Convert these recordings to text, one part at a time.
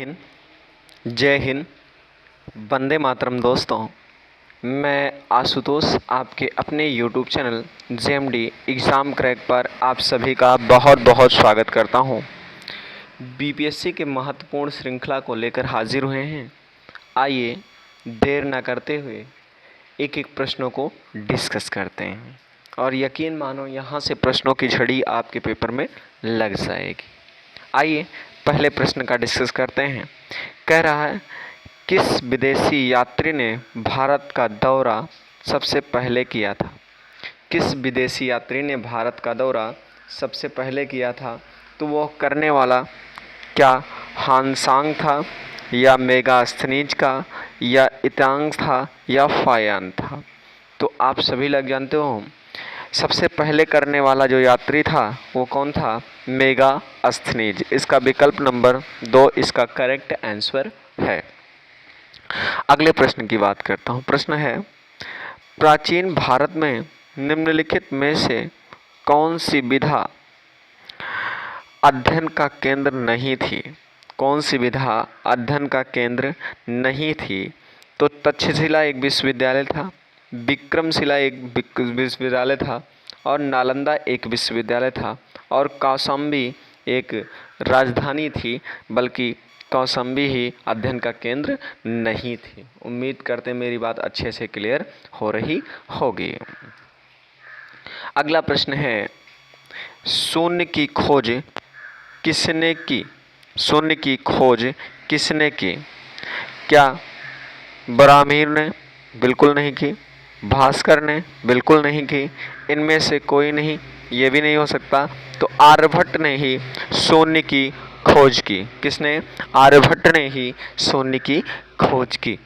हिंद, जय हिंद, वंदे मातरम। दोस्तों, मैं आशुतोष आपके अपने YouTube channel JMD exam crack पर आप सभी का बहुत बहुत स्वागत करता हूं। BPSC के महत्वपूर्ण श्रृंखला को लेकर हाजिर हुए हैं। आइए देर न करते हुए एक एक प्रश्नों को डिस्कस करते हैं और यकीन मानो यहाँ से प्रश्नों की झड़ी आपके पेपर में लग जाएगी। आइए पहले प्रश्न का डिस्कस करते हैं। कह रहा है, किस विदेशी यात्री ने भारत का दौरा सबसे पहले किया था? किस विदेशी यात्री ने भारत का दौरा सबसे पहले किया था? तो वो करने वाला क्या हानसांग था, या मेगास्थनीज का, या इतांग था, या फायान था? तो आप सभी लोग जानते हो सबसे पहले करने वाला जो यात्री था वो कौन था? मेगास्थनीज। इसका विकल्प नंबर 2 इसका करेक्ट आंसर है। अगले प्रश्न की बात करता हूँ। प्रश्न है, प्राचीन भारत में निम्नलिखित में से कौन सी विधा अध्ययन का केंद्र नहीं थी? कौन सी विधा अध्ययन का केंद्र नहीं थी? तो तक्षशिला एक विश्वविद्यालय था, विक्रमशिला एक विश्वविद्यालय था, और नालंदा एक विश्वविद्यालय था, और कौशाम्बी एक राजधानी थी, बल्कि कौशाम्बी ही अध्ययन का केंद्र नहीं थी। उम्मीद करते मेरी बात अच्छे से क्लियर हो रही होगी। अगला प्रश्न है, शून्य की खोज किसने की? शून्य की खोज किसने की? क्या ब्राह्मीण ने? बिल्कुल नहीं की। भास्कर ने? बिल्कुल नहीं की। इनमें से कोई नहीं, ये भी नहीं हो सकता। तो आर्यभट्ट ने ही शून्य की खोज की। किसने? आर्यभट्ट ने ही शून्य की खोज की।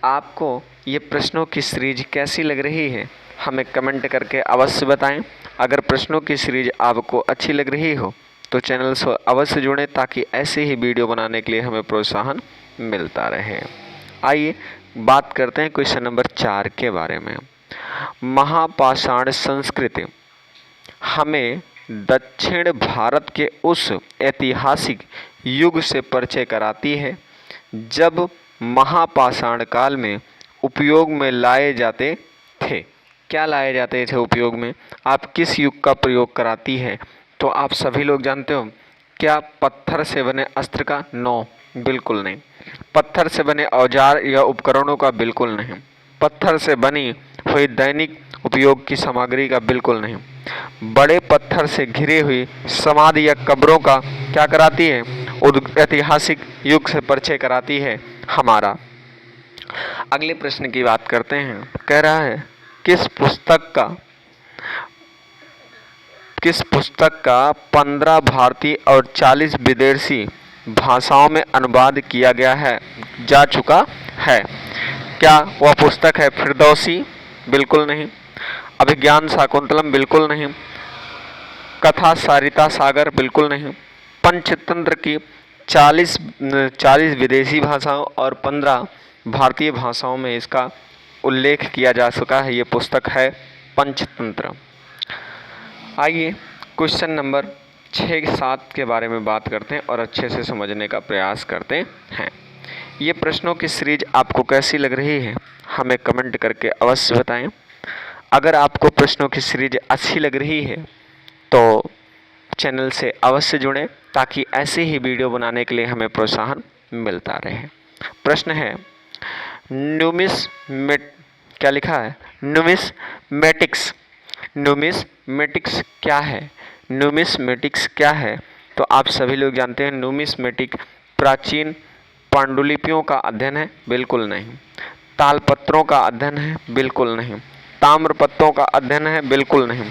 आपको ये प्रश्नों की सीरीज कैसी लग रही है हमें कमेंट करके अवश्य बताएं। अगर प्रश्नों की सीरीज आपको अच्छी लग रही हो तो चैनल से अवश्य जुड़ें, ताकि ऐसे ही वीडियो बनाने के लिए हमें प्रोत्साहन मिलता रहे। आइए बात करते हैं क्वेश्चन नंबर 4 के बारे में। महापाषाण संस्कृति हमें दक्षिण भारत के उस ऐतिहासिक युग से परिचय कराती है जब महापाषाण काल में उपयोग में लाए जाते थे। क्या लाए जाते थे उपयोग में? आप किस युग का प्रयोग कराती है? तो आप सभी लोग जानते हो। क्या पत्थर से बने अस्त्र का? नो, बिल्कुल नहीं। पत्थर से बने औजार या उपकरणों का? बिल्कुल नहीं। पत्थर से बनी हुई दैनिक उपयोग की सामग्री का? बिल्कुल नहीं। बड़े पत्थर से घिरी हुई समाधि या कब्रों का क्या कराती है? ऐतिहासिक युग से परिचय कराती है हमारा। अगले प्रश्न की बात करते हैं। कह रहा है, किस पुस्तक का 15 भारतीय और 40 विदेशी भाषाओं में अनुवाद किया गया है जा चुका है? क्या वह पुस्तक है फिरदौसी? बिल्कुल नहीं। अभिज्ञान शाकुंतलम? बिल्कुल नहीं। कथा सारिता सागर? बिल्कुल नहीं। पंचतंत्र की 40 विदेशी भाषाओं और 15 भारतीय भाषाओं में इसका उल्लेख किया जा चुका है। ये पुस्तक है पंचतंत्र। आइए क्वेश्चन नंबर 6-7 के बारे में बात करते हैं और अच्छे से समझने का प्रयास करते हैं। ये प्रश्नों की सीरीज आपको कैसी लग रही है हमें कमेंट करके अवश्य बताएं। अगर आपको प्रश्नों की सीरीज अच्छी लग रही है तो चैनल से अवश्य जुड़ें, ताकि ऐसे ही वीडियो बनाने के लिए हमें प्रोत्साहन मिलता रहे। प्रश्न है, क्या लिखा है? न्यूमिस्मेटिक्स। न्यूमिस्मेटिक्स क्या है? न्यूमिस्मेटिक्स क्या है? तो आप सभी लोग जानते हैं न्यूमिस्मेटिक प्राचीन पांडुलिपियों का अध्ययन है? बिल्कुल नहीं। तालपत्रों का अध्ययन है? बिल्कुल नहीं। ताम्रपत्रों का अध्ययन है? बिल्कुल नहीं।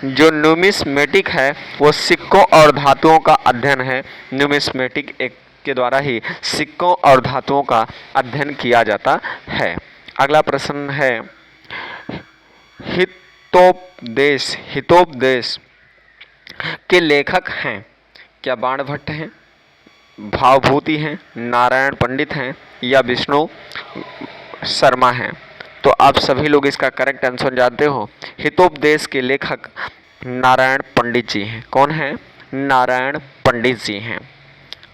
जो न्यूमिस्मेटिक है वो सिक्कों और धातुओं का अध्ययन है। न्यूमिस्मेटिक एक के द्वारा ही सिक्कों और धातुओं का अध्ययन किया जाता है। अगला प्रश्न है, हितोपदेश के लेखक हैं? क्या बाणभट्ट हैं, भावभूति हैं, नारायण पंडित हैं, या विष्णु शर्मा हैं? तो आप सभी लोग इसका करेक्ट आंसर जानते हो। हितोपदेश के लेखक नारायण पंडित जी हैं। कौन है? नारायण पंडित जी हैं।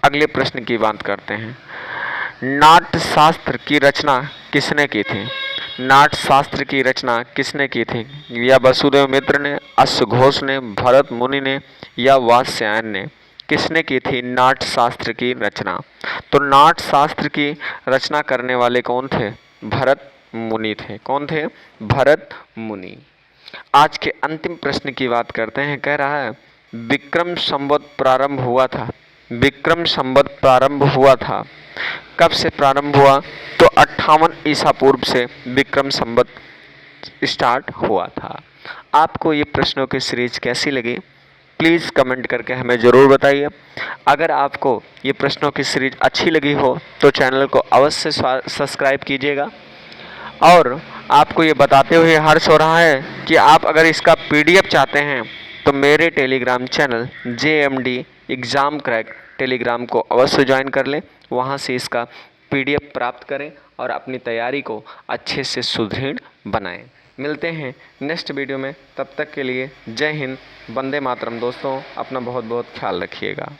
अगले प्रश्न की बात करते हैं। नाट्यशास्त्र की रचना किसने की थी? नाट्यशास्त्र की रचना किसने की थी? या वसुदेव मित्र ने, अश्वघोष ने, भरत मुनि ने या वात्स्यायन ने? किसने की थी नाट्यशास्त्र की रचना? तो नाट्यशास्त्र की रचना करने वाले कौन थे? भरत मुनि थे। कौन थे? भरत मुनि। आज के अंतिम प्रश्न की बात करते हैं। कह रहा है विक्रम संवत प्रारंभ हुआ था। विक्रम संवत प्रारंभ हुआ था, कब से प्रारंभ हुआ? तो 58 ईसा पूर्व से विक्रम संवत स्टार्ट हुआ था। आपको ये प्रश्नों की सीरीज कैसी लगी? प्लीज़ कमेंट करके हमें ज़रूर बताइए। अगर आपको ये प्रश्नों की सीरीज अच्छी लगी हो तो चैनल को अवश्य सब्सक्राइब कीजिएगा। और आपको ये बताते हुए हर्ष हो रहा है कि आप अगर इसका पीडीएफ चाहते हैं तो मेरे Telegram channel JMD exam crack Telegram को अवश्य ज्वाइन कर लें। वहाँ से इसका पीडीएफ प्राप्त करें और अपनी तैयारी को अच्छे से सुदृढ़ बनाएं। मिलते हैं नेक्स्ट वीडियो में, तब तक के लिए जय हिंद, वंदे मातरम। दोस्तों अपना बहुत बहुत ख्याल रखिएगा।